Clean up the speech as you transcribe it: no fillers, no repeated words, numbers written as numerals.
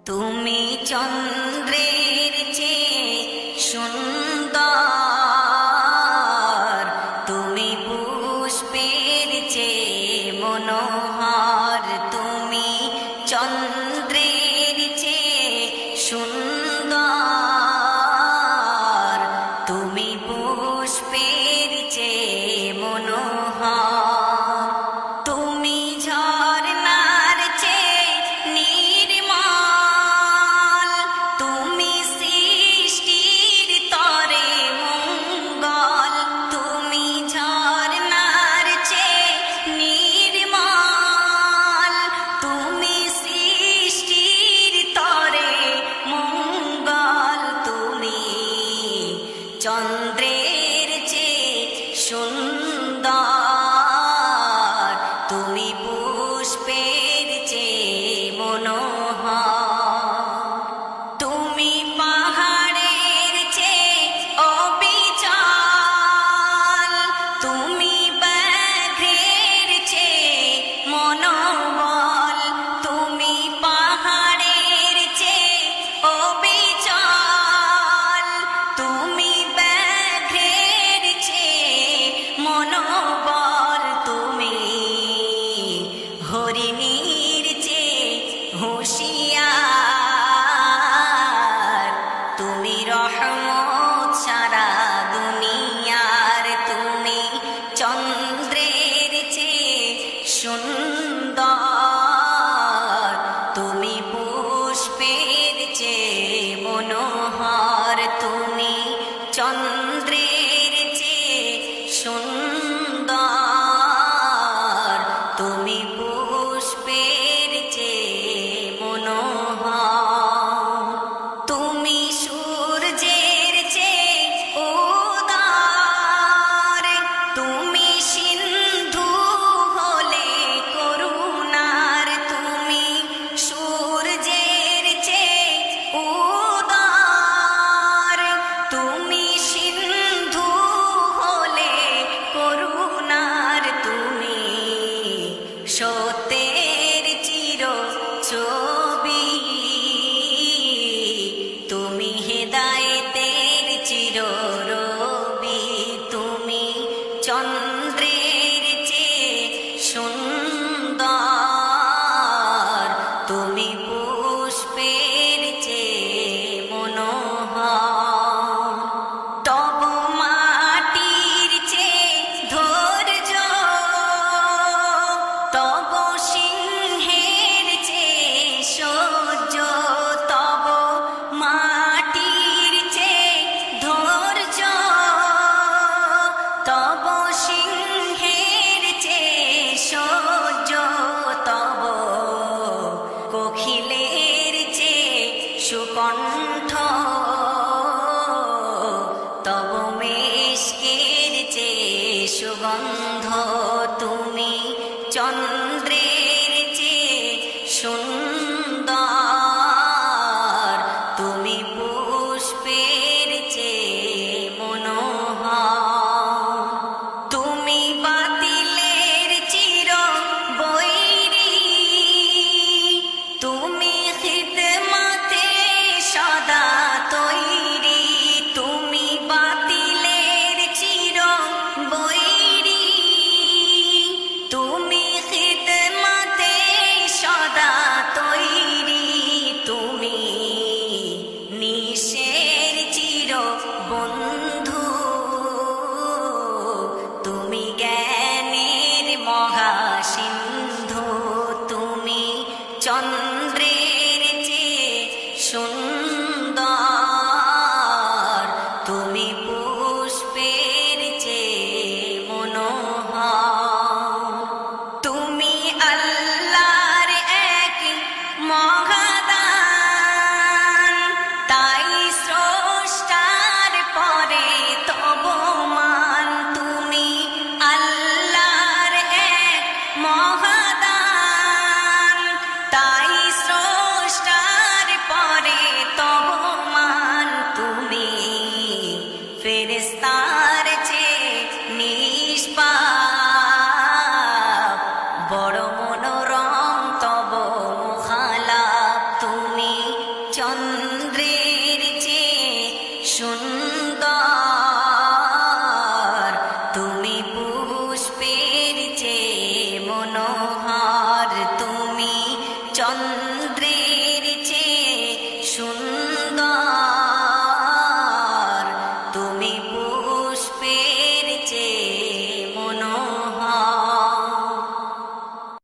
তুমি চন্দ্রের চেয়ে সুন্দর, তুমি পুষ্পের চেয়ে মনোহর, তুমি চন্দ্রের চেয়ে সুন্দর, তুমি পুষ্পের চেয়ে মনোহর। তুমি ঝরনার চেয়ে নির্মল, তুমি সৃষ্টির তরে মঙ্গল। তুমি ঝরনার চেয়ে নির্মল, তুমি সৃষ্টির তরে মঙ্গল। তুমি চন্দ্রের চেয়ে সুন্দর, তুমি পুষ্পের চেয়ে মনোহর। তুমি পাহাড়ের চেয়ে অবিচল, তুমি ব্যাঘ্রের চেয়ে মনোবল। তুমি পাহাড়ের চেয়ে অবিচল, তুমি ব্যাঘ্রের চেয়ে মনোবল। তুমি হরিণীর চেয়ে হুঁশিয়ার, তুমি রহমত সারা দুনিয়ার। তুমি চন্দ্রের চেয়ে সুন্দর, তুমি পুষ্পের চেয়ে মনোহর। তুমি চন্দ্রের চেয়ে সুন্দর, তুমি পুষ্পের চেয়ে মনোহর। তুমি সূর্যের চেয়ে উদার, তুমি সিন্ধু হলে করুণার। তুমি সূর্যের চেয়ে উদার, তুমি সিন্ধু হলে করুণার। তুমি সত্যের চির ছবি, তুমি হেদায়েতের চির রবি। তুমি চন্দ্রের চেয়ে সুন্দর, তুমি পুষ্পের চেয়ে মনোহর। তব মাটির চেয়ে ধৈর্য, তব সিংহের চেয়ে সহ্য। তব মাটির চেয়ে ধৈর্য, তব সিংহের চেয়ে সহ্য। তব কোকিলের চেয়ে সুকণ্ঠ, তব মেষ্কের চেয়ে সুগন্ধ। তুমি চন্দ্রের চেয়ে সুন্দর, তুমি পুষ্পের চেয়ে মনোহর। তুমি বাতিলের চির বৈরী, তুমি খিদমতে সদা তৈরি। চন্দ্রের চেয়ে সুন্দর, তুমি পুষ্পের চেয়ে মনোহর, তুমি চন্দ্রের চেয়ে সুন্দর, তুমি